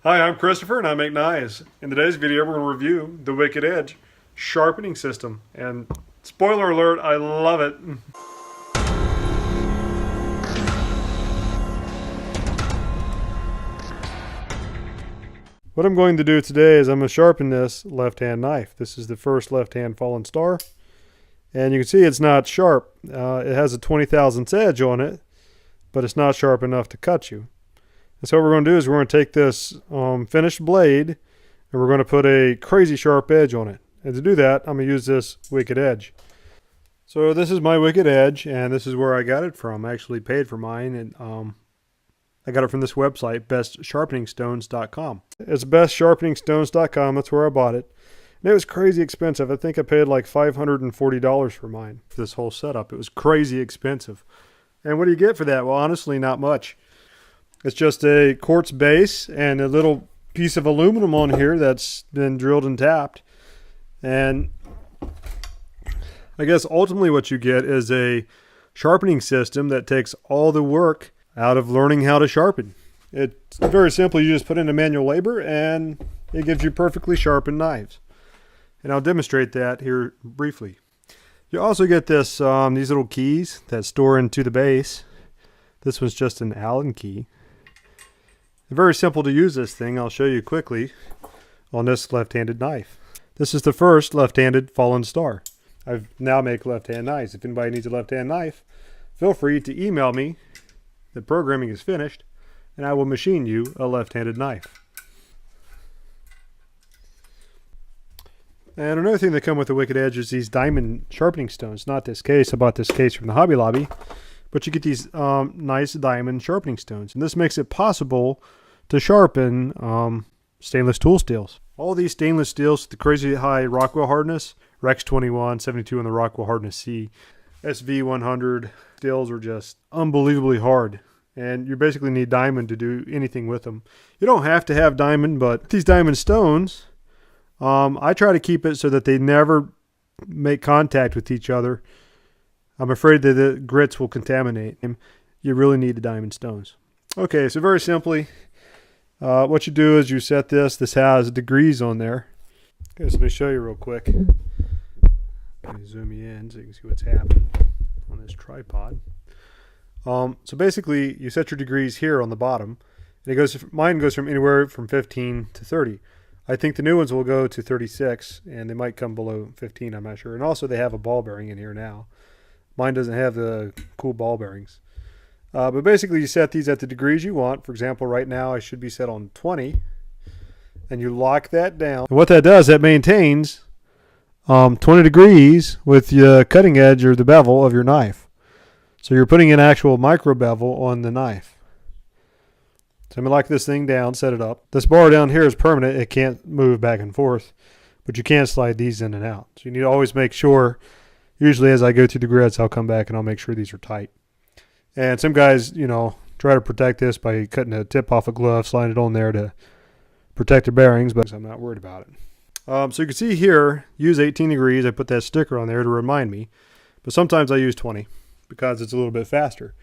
Hi, I'm Christopher and I make knives. In today's video, we're going to review the Wicked Edge sharpening system. And spoiler alert, I love it. What I'm going to do today is I'm going to sharpen this left-hand knife. This is the first left-hand fallen star. And you can see it's not sharp. It has a 20 thousandths edge on it, but it's not sharp enough to cut you. And so what we're going to do is we're going to take this finished blade and we're going to put a crazy sharp edge on it. And to do that, I'm going to use this Wicked Edge. So this is my Wicked Edge, and this is where I got it from. I actually paid for mine, and I got it from this website, bestsharpeningstones.com. It's bestsharpeningstones.com. That's where I bought it. And it was crazy expensive. I think I paid like $540 for mine, for this whole setup. It was crazy expensive. And what do you get for that? Well, honestly, not much. It's just a quartz base and a little piece of aluminum on here that's been drilled and tapped. And I guess ultimately what you get is a sharpening system that takes all the work out of learning how to sharpen. It's very simple. You just put in a manual labor and it gives you perfectly sharpened knives. And I'll demonstrate that here briefly. You also get this these little keys that store into the base. This one's just an Allen key. Very simple to use this thing. I'll show you quickly on this left-handed knife. This is the first left-handed fallen star. I now make left-hand knives. If anybody needs a left-hand knife, feel free to email me. The programming is finished, and I will machine you a left-handed knife. And another thing that come with the Wicked Edge is these diamond sharpening stones. Not this case. I bought this case from the Hobby Lobby. But you get these nice diamond sharpening stones. And this makes it possible to sharpen stainless tool steels. All these stainless steels, the crazy high Rockwell hardness, Rex 21, 72 on the Rockwell hardness C, SV100 steels are just unbelievably hard. And you basically need diamond to do anything with them. You don't have to have diamond, but these diamond stones, I try to keep it so that they never make contact with each other. I'm afraid that the grits will contaminate them. You really need the diamond stones. Okay, so very simply, what you do is you set this. This has degrees on there. Okay, so let me show you real quick. Let me zoom you in so you can see what's happening on this tripod. So basically, you set your degrees here on the bottom. And mine goes from anywhere from 15 to 30. I think the new ones will go to 36, and they might come below 15, I'm not sure. And also, they have a ball bearing in here now. Mine doesn't have the cool ball bearings. But basically, you set these at the degrees you want. For example, right now, I should be set on 20. And you lock that down. And what that does, that maintains 20 degrees with the cutting edge or the bevel of your knife. So you're putting an actual micro bevel on the knife. So I'm going to lock this thing down, set it up. This bar down here is permanent. It can't move back and forth. But you can slide these in and out. So you need to always make sure. Usually as I go through the grits, I'll come back and I'll make sure these are tight. And some guys, you know, try to protect this by cutting a tip off a glove, sliding it on there to protect the bearings, but I'm not worried about it. So you can see here, use 18 degrees. I put that sticker on there to remind me. But sometimes I use 20 because it's a little bit faster.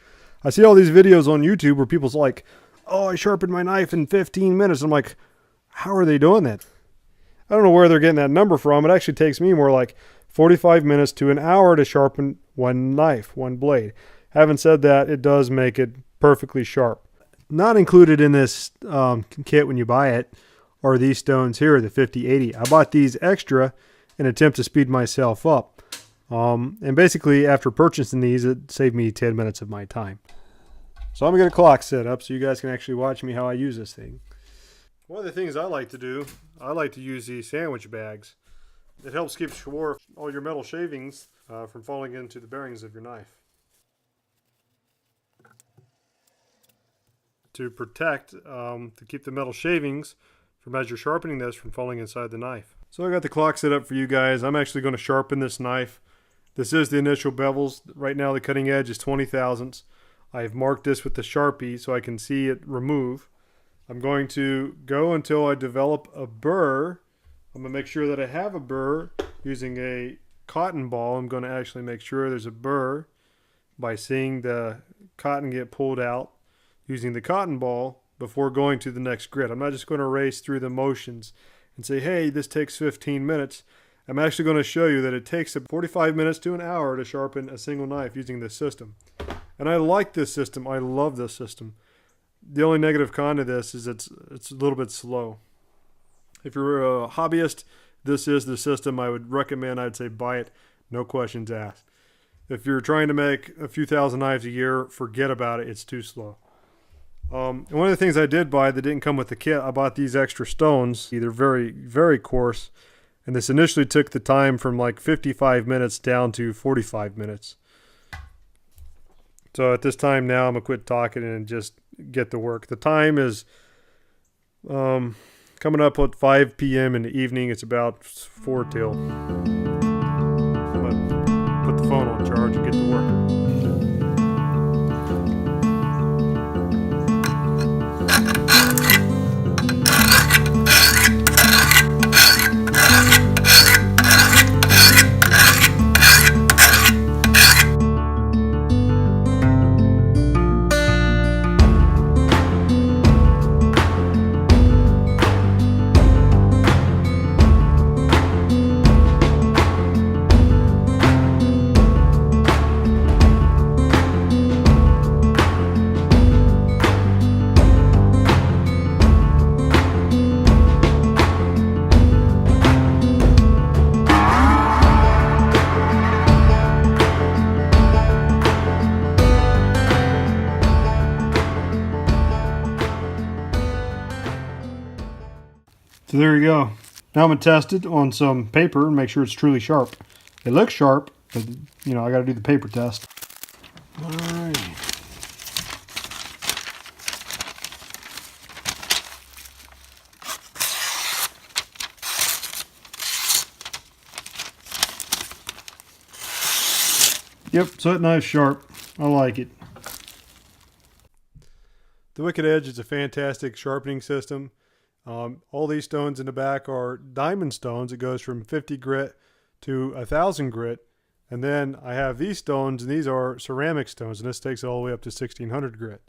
I see all these videos on YouTube where people's like, oh, I sharpened my knife in 15 minutes. I'm like, how are they doing that? I don't know where they're getting that number from. It actually takes me more like 45 minutes to an hour to sharpen one knife, one blade. Having said that, it does make it perfectly sharp. Not included in this kit when you buy it are these stones here, the 5080. I bought these extra in an attempt to speed myself up. And basically, after purchasing these, it saved me 10 minutes of my time. So I'm going to get a clock set up so you guys can actually watch me how I use this thing. One of the things I like to do, I like to use these sandwich bags. It helps keep sure all your metal shavings from falling into the bearings of your knife. To protect, to keep the metal shavings from, as you're sharpening this, from falling inside the knife. So I got the clock set up for you guys. I'm actually going to sharpen this knife. This is the initial bevels. Right now the cutting edge is 20 thousandths. I've marked this with the Sharpie so I can see it remove. I'm going to go until I develop a burr. I'm going to make sure that I have a burr using a cotton ball. I'm going to actually make sure there's a burr by seeing the cotton get pulled out using the cotton ball before going to the next grit. I'm not just going to race through the motions and say, hey, this takes 15 minutes. I'm actually going to show you that it takes 45 minutes to an hour to sharpen a single knife using this system. And I like this system. I love this system. The only negative con to this is it's a little bit slow. If you're a hobbyist, this is the system I would recommend. I'd say buy it, no questions asked. If you're trying to make a few thousand knives a year, forget about it. It's too slow. And one of the things I did buy that didn't come with the kit, I bought these extra stones. They're very, very coarse. And this initially took the time from like 55 minutes down to 45 minutes. So at this time now, I'm going to quit talking and just get to work. The time is coming up at 5 p.m. in the evening. It's about 4 till. I'm going to put the phone on charge and get to work. So there you go. Now I'm going to test it on some paper and make sure it's truly sharp. It looks sharp, but you know, I got to do the paper test. All right. Yep, so that knife's sharp. I like it. The Wicked Edge is a fantastic sharpening system. All these stones in the back are diamond stones. It goes from 50 grit to 1,000 grit. And then I have these stones, and these are ceramic stones, and this takes it all the way up to 1,600 grit.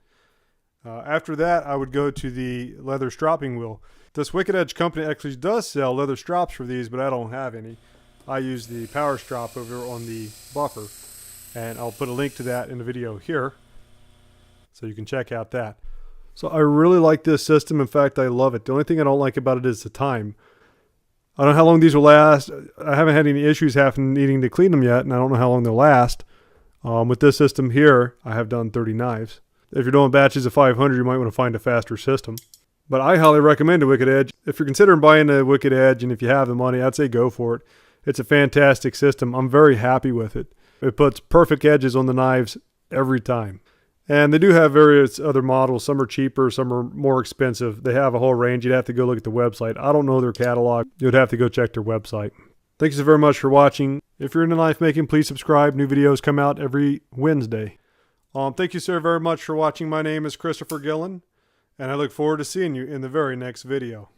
After that, I would go to the leather stropping wheel. This Wicked Edge company actually does sell leather strops for these, but I don't have any. I use the power strop over on the buffer, and I'll put a link to that in the video here, so you can check out that. So I really like this system. In fact, I love it. The only thing I don't like about it is the time. I don't know how long these will last. I haven't had any issues needing to clean them yet, and I don't know how long they'll last. With this system here, I have done 30 knives. If you're doing batches of 500, you might want to find a faster system. But I highly recommend the Wicked Edge. If you're considering buying the Wicked Edge, and if you have the money, I'd say go for it. It's a fantastic system. I'm very happy with it. It puts perfect edges on the knives every time. And they do have various other models. Some are cheaper, some are more expensive. They have a whole range. You'd have to go look at the website. I don't know their catalog. You'd have to go check their website. Thank you so very much for watching. If you're into knife making, please subscribe. New videos come out every Wednesday. Thank you so very much for watching. My name is Christopher Gillian, and I look forward to seeing you in the very next video.